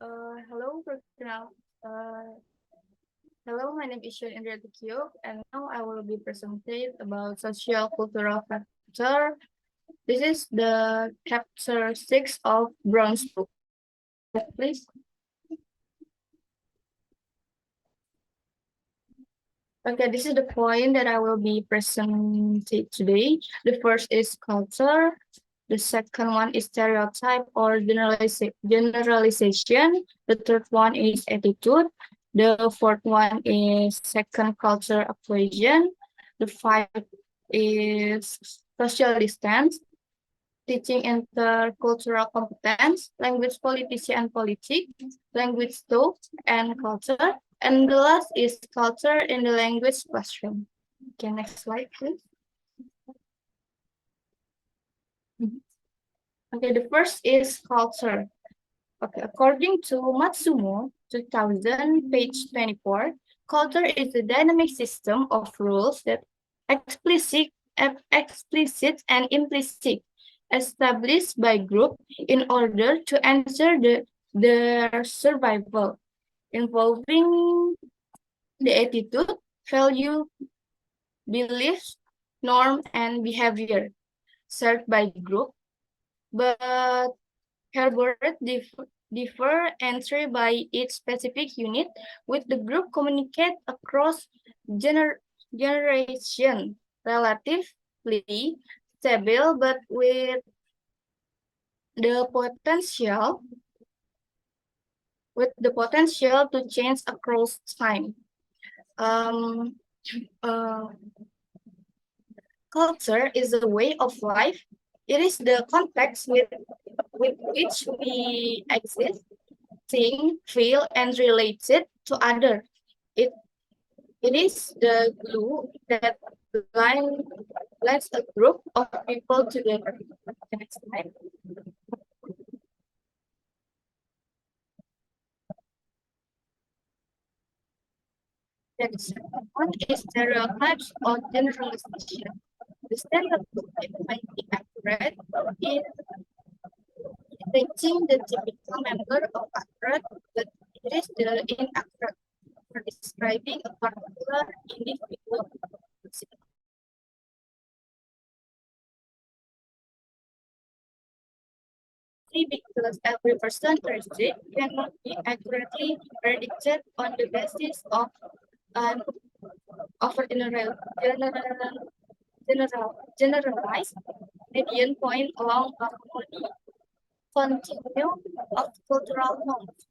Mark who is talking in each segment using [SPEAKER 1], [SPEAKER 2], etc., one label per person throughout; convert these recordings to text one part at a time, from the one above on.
[SPEAKER 1] Hello, uh, hello. My name is Sean Indra Tukio, and now I will be presenting about social cultural factor. This is the chapter 6 of Brown's book. Next slide, please. Okay, this is the point that I will be presenting today. The first is culture. The second one is stereotype or generalization. The third one is attitude. The fourth one is second culture equation. The fifth is social distance, teaching intercultural competence, language policy and politics, language thought and culture. And the last is culture in the language classroom. Okay, next slide, please. Okay, the first is culture. Okay, according to Matsumo, 2000, page 24, culture is a dynamic system of rules that explicit, explicit and implicit established by group in order to ensure their survival, involving the attitude, value, beliefs, norm, and behavior served by group, but Herbert differ entry by each specific unit, with the group communicate across generation, relatively stable, but the potential the potential to change across time. Um, uh, Culture is a way of life. It is the context with which we exist, think, feel, and relate it to others. It, it is the glue that binds a group of people together. Next slide. The second one is stereotypes or generalization. The stereotype might be accurate in reaching the typical member of a group, but it is the inaccurate for describing a particular individual. Because every percentage cannot be accurately predicted on the basis of an over generalized median point along a continuum of cultural norms.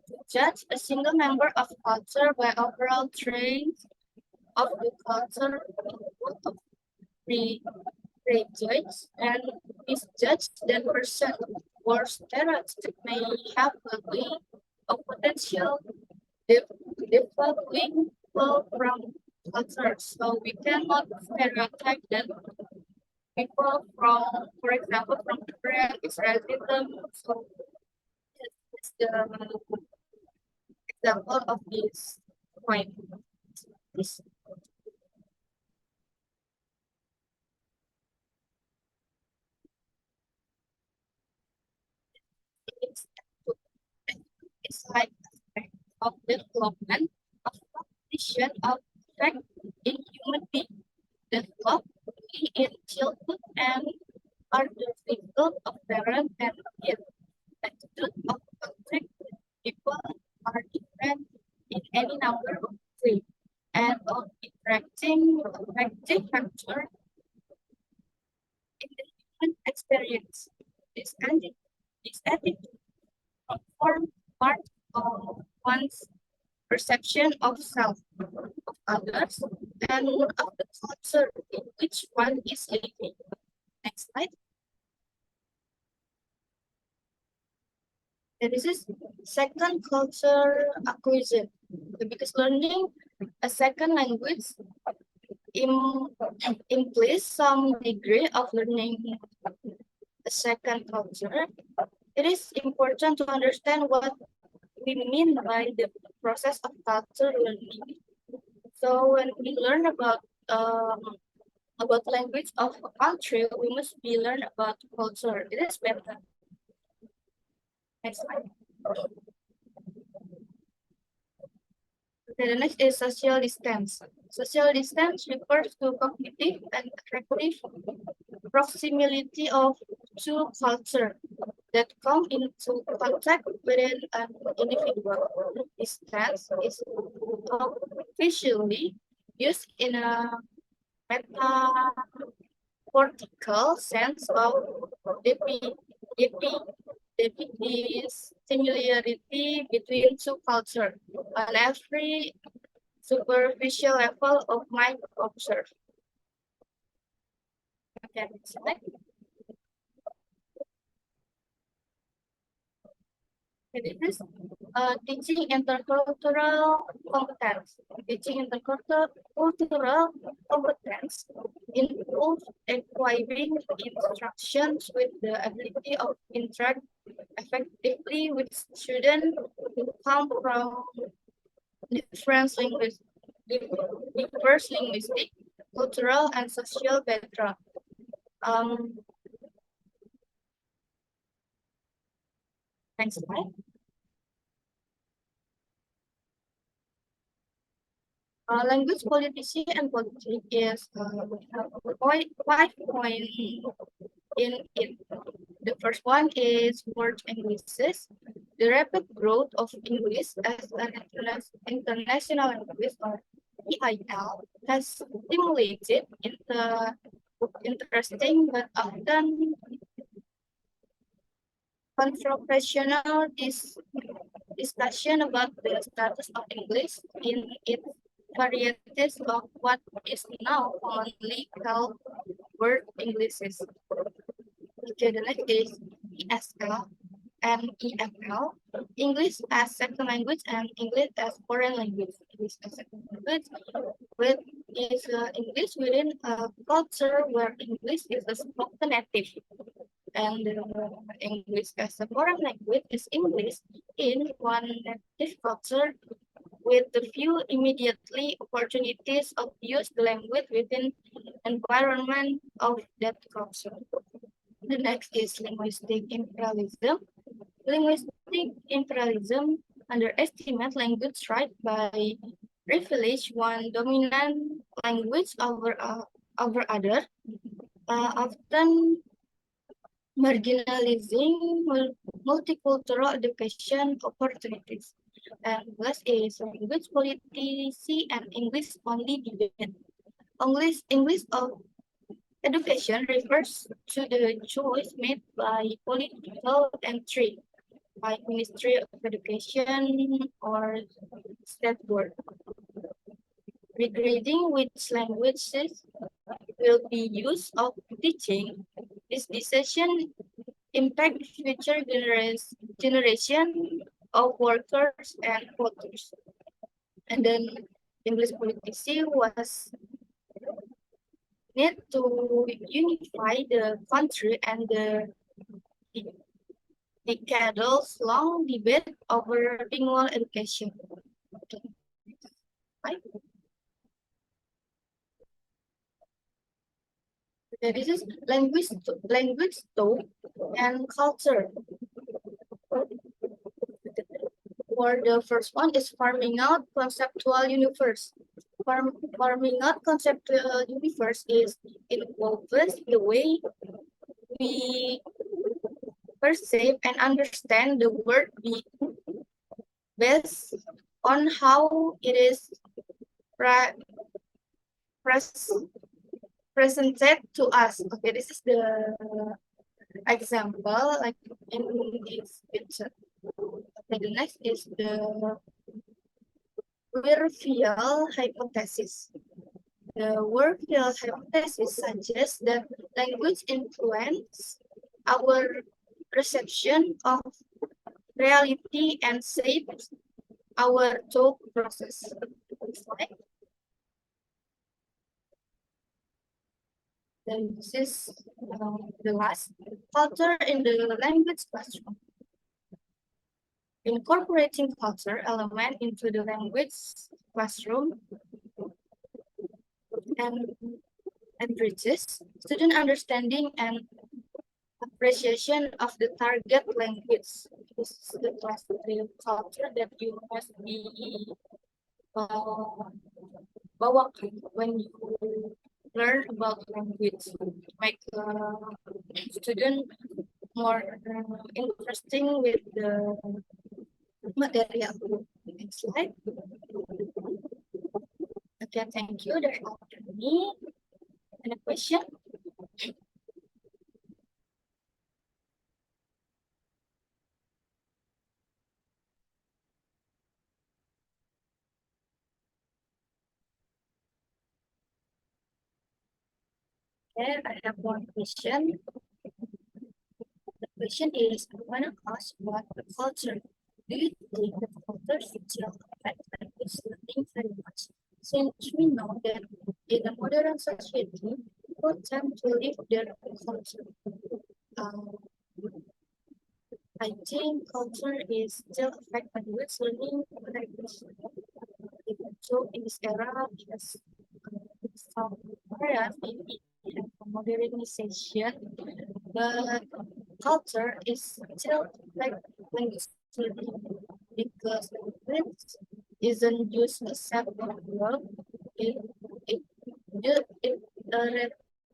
[SPEAKER 1] To judge a single member of culture by overall traits of the culture of prejudge and misjudge that person or stereotype may have a way of potential developing people from culture. So we cannot stereotype them people from, for example, from Korea, Israelism. So it's the example of this point. This is it's like aspect of development of cognition of fact in human being develop in childhood and are the result of parent and peer. Attitude of contact with people are different in any number of ways and of interacting factor in the human experience. This attitude, this attitude form part of one's perception of self, of others, and of the culture in which one is living. Next slide. This is second culture acquisition. Because learning a second language im- implies some degree of learning a second culture. It is important to understand what we mean by the process of culture learning. So when we learn about language of a country, we must be learn about culture. It is better. Next slide. Okay, the next is social distance. Social distance refers to cognitive and affective proximity of two cultures that come into contact within an individual. Distance is officially used in a metaphorical sense of defi- defi- defi- similarity between two cultures on every superficial level of mind observed. Okay, next. It is teaching intercultural competence. Teaching intercultural competence involves acquiring instructions with the ability of interact effectively with students who come from different diverse linguistic, cultural, and social background. Um, Next slide. Language policy and politics is five point in it. The first one is word Englishes. The rapid growth of English as an international language or EIL has stimulated interesting but often controversial discussion about the status of English in its varieties of what is now commonly called word Englishes. Okay, the next is ESL and EFL, English as second language and English as foreign language. English as second language with is English within a culture where English is a spoken native, and English as a foreign language is English in one native culture with the few immediately opportunities of use the language within environment of that culture. The next is linguistic imperialism. Linguistic imperialism underestimates language right by privilege one dominant language over other, often marginalizing multicultural education opportunities. And last is language policy and English only debate. English of education refers to the choice made by political entry by Ministry of Education or State Board regarding which languages will be used of teaching. This decision impact future generation of workers and voters. And then English policy was need to unify the country and the decades long debate over bilingual education. Right? Okay, this is language tone and culture. For the first one is farming out conceptual universe. Farming out conceptual universe is involves the way we perceive and understand the world based on how it is pre presented to us. Okay, this is the example like in this picture. Okay, the next is the Whorfield hypothesis. The Whorfield hypothesis suggests that language influences our perception of reality and shapes our thought process. Then this is the last culture in the language classroom. Incorporating culture element into the language classroom and enriches student understanding and appreciation of the target language. This is the translative culture that you must be uh, bawakan when you learn about language. Make student more interesting with the material. Next slide. Okay, thank you. That's all from me. Any question? Okay, I have one question. The question is, I want to ask what the culture. Do you think the culture still affects language learning very much? Since we know that in the modern society, people tend to live their own culture. Um, I think culture is still affected by language learning language. Even so, in this era, as some areas maybe have modernization, but culture is still like language learning because language isn't just a set of words. It it it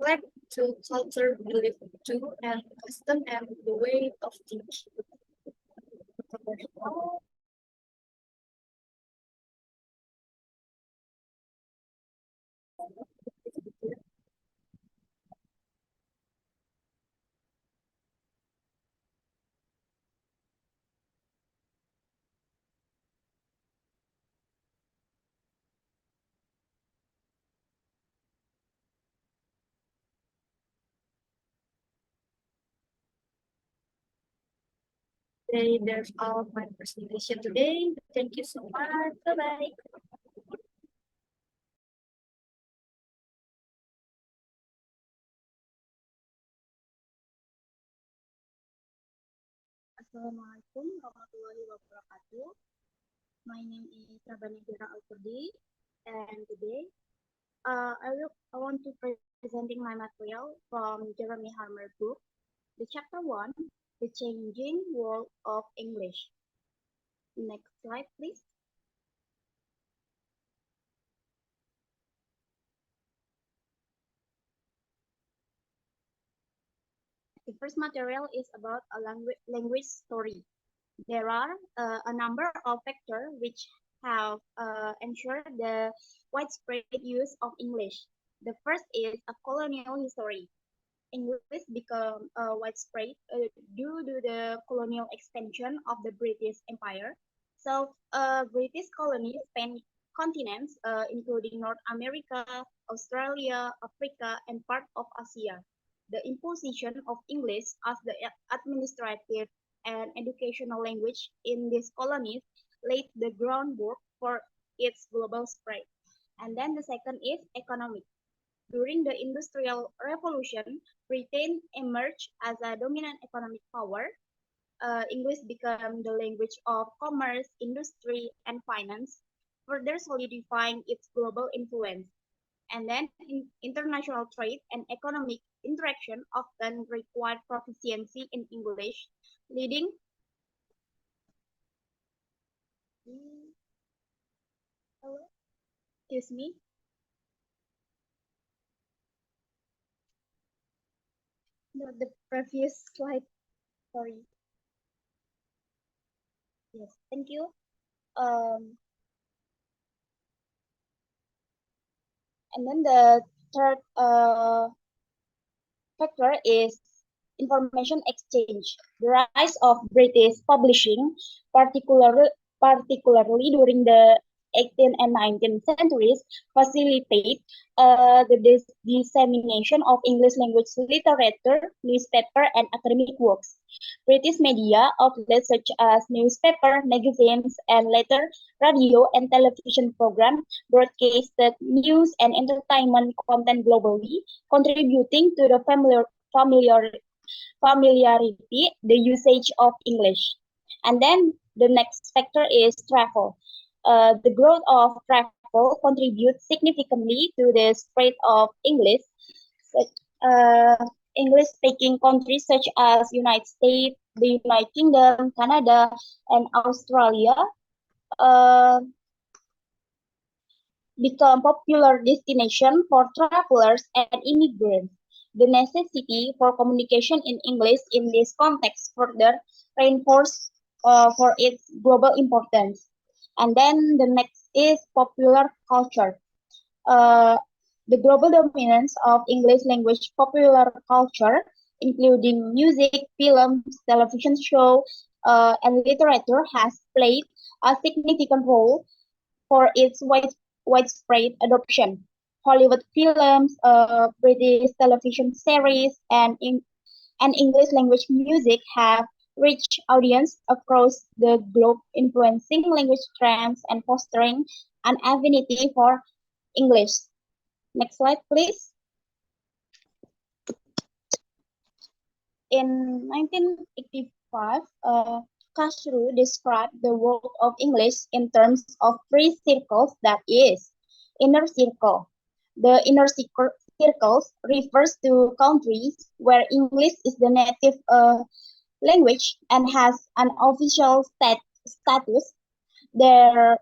[SPEAKER 1] reflect to culture, belief too, and custom and the way of thinking. Okay, there's all my presentation today. Thank you so much. Bye bye.
[SPEAKER 2] Assalamualaikum warahmatullahi wabarakatuh. My name is Rabani Jara Alfurdi, and today I want to presenting my material from Jeremy Harmer book, the chapter 1, The Changing World of English. Next slide, please. The first material is about a language story. There are a number of factors which have ensured the widespread use of English. The first is a colonial history. English became widespread due to the colonial expansion of the British Empire. So, British colonies spanned continents, including North America, Australia, Africa, and part of Asia. The imposition of English as the administrative and educational language in these colonies laid the groundwork for its global spread. And then the second is economic. During the Industrial Revolution, Britain emerged as a dominant economic power. English became the language of commerce, industry, and finance, further solidifying its global influence. And then international trade and economic interaction often required proficiency in English, leading excuse me, the previous slide, sorry. Yes, thank you. Um, and then the third factor is information exchange. The rise of British publishing, particularly during the 18th and 19th centuries, facilitate the dissemination of English language literature, newspaper, and academic works. British media outlets such as newspaper, magazines, and later radio and television programs broadcasted news and entertainment content globally, contributing to the familiar, familiarity, the usage of English. And then the next factor is travel. The growth of travel contributes significantly to the spread of English. Such, uh, English-speaking countries such as United States, the United Kingdom, Canada, and Australia uh, become popular destination for travelers and immigrants. The necessity for communication in English in this context further reinforced for its global importance. And then the next is popular culture. Uh, the global dominance of English language popular culture, including music, films, television show, and literature, has played a significant role for its widespread adoption. Hollywood films, British television series, and English language music have reached audience across the globe, influencing language trends and fostering an affinity for English. Next slide, please. In 1985, Kasru described the world of English in terms of three circles, that is, inner circle. The inner circles refers to countries where English is the native language and has an official status.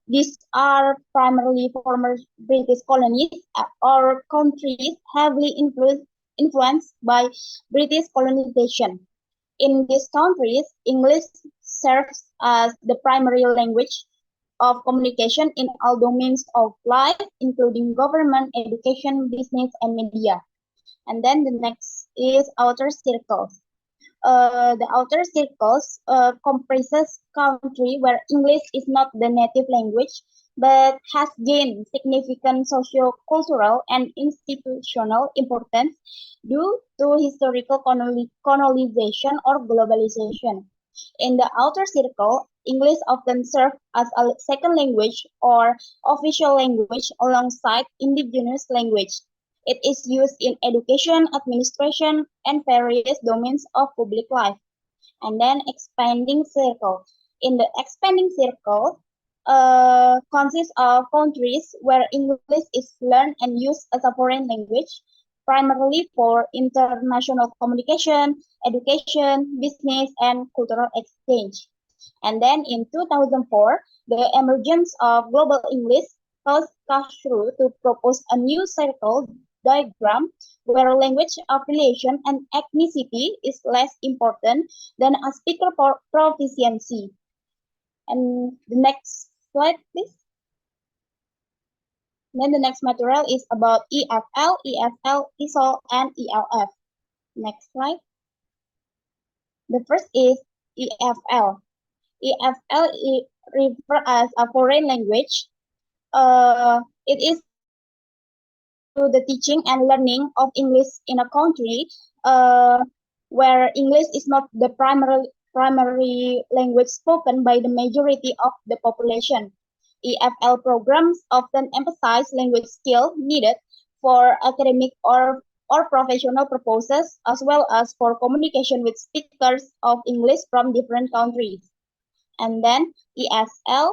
[SPEAKER 2] These are primarily former British colonies or countries heavily influenced by British colonization. In these countries, English serves as the primary language of communication in all domains of life, including government, education, business, and media. And then the next is outer circles. The outer circles comprises country where English is not the native language, but has gained significant socio-cultural and institutional importance due to historical colonization or globalization. In the outer circle, English often serves as a second language or official language alongside indigenous language. It is used in education, administration, and various domains of public life. And then expanding circle. In the expanding circle, consists of countries where English is learned and used as a foreign language, primarily for international communication, education, business, and cultural exchange. And then in 2004, the emergence of global English caused Kashru to propose a new circle diagram where language affiliation and ethnicity is less important than a speaker proficiency. And the next slide, please. Then the next material is about EFL, ESOL, and ELF. Next slide. The first is EFL. EFL refers as a foreign language. It is to the teaching and learning of English in a country where English is not the primary language spoken by the majority of the population. EFL programs often emphasize language skill needed for academic or professional purposes, as well as for communication with speakers of English from different countries. And then ESL,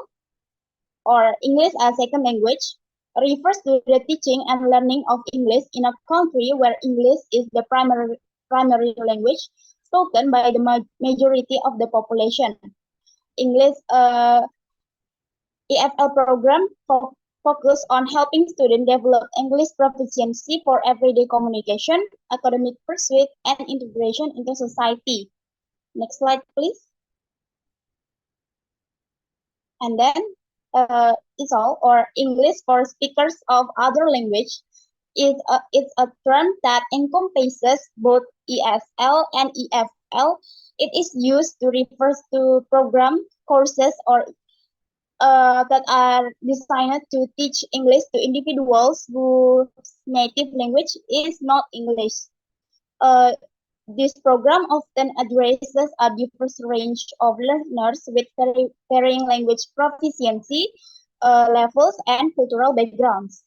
[SPEAKER 2] or English as second language, refers to the teaching and learning of English in a country where English is the primary language spoken by the majority of the population. English EFL program focus on helping students develop English proficiency for everyday communication, academic pursuit, and integration into society. Next slide, please. And then ESOL, or English for speakers of other language, it's a term that encompasses both ESL and EFL. It is used to refer to program courses or that are designed to teach English to individuals whose native language is not English. This program often addresses a diverse range of learners with varying language proficiency levels and cultural backgrounds.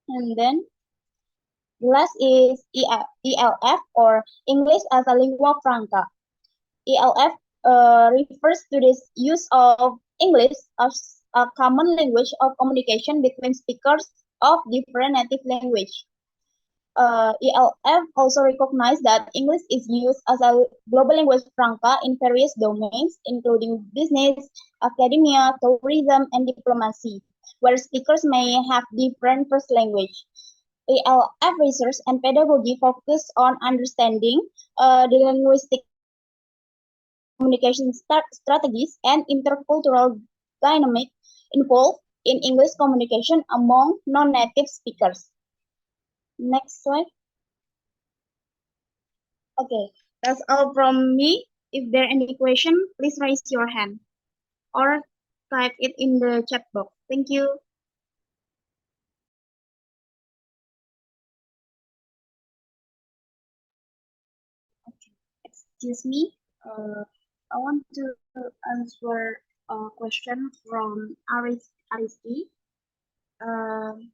[SPEAKER 2] And then the last is ELF, or English as a lingua franca. ELF refers to the use of English as a common language of communication between speakers of different native language. ELF also recognized that English is used as a global language franca in various domains, including business, academia, tourism, and diplomacy, where speakers may have different first language. ELF research and pedagogy focus on understanding the linguistic communication strategies and intercultural dynamic involved in English communication among non-native speakers. Next slide. Okay, that's all from me. If there any question, please raise your hand or type it in the chat box. Thank you. Okay, excuse me. I want to answer a question from Ariski. Um,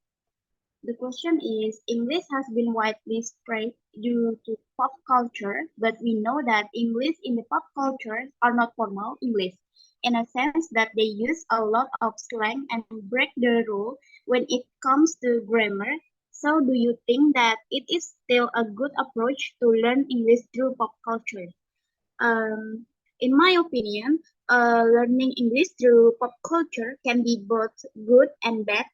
[SPEAKER 2] The question is, English has been widely spread due to pop culture, but we know that English in the pop culture are not formal English, in a sense that they use a lot of slang and break the rule when it comes to grammar. So do you think that it is still a good approach to learn English through pop culture? Um, in my opinion, learning English through pop culture can be both good and bad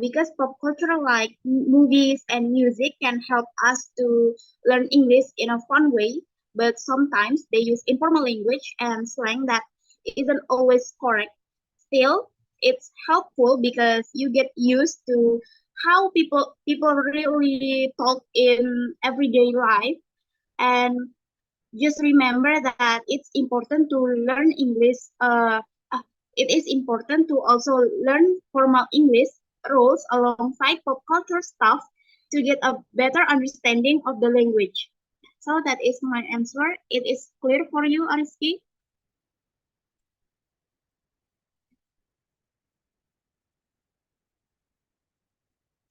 [SPEAKER 2] because pop culture like movies and music can help us to learn English in a fun way, but sometimes they use informal language and slang that isn't always correct. Still, it's helpful because you get used to how people really talk in everyday life, and just remember that it's important to learn English. It is important to also learn formal English rules alongside pop culture stuff to get a better understanding of the language. So that is my answer. It is clear for you, Ariski?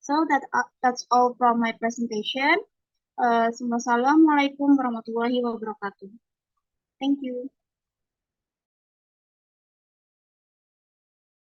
[SPEAKER 2] So that's all from my presentation. Assalamualaikum warahmatullahi wabarakatuh. Thank you.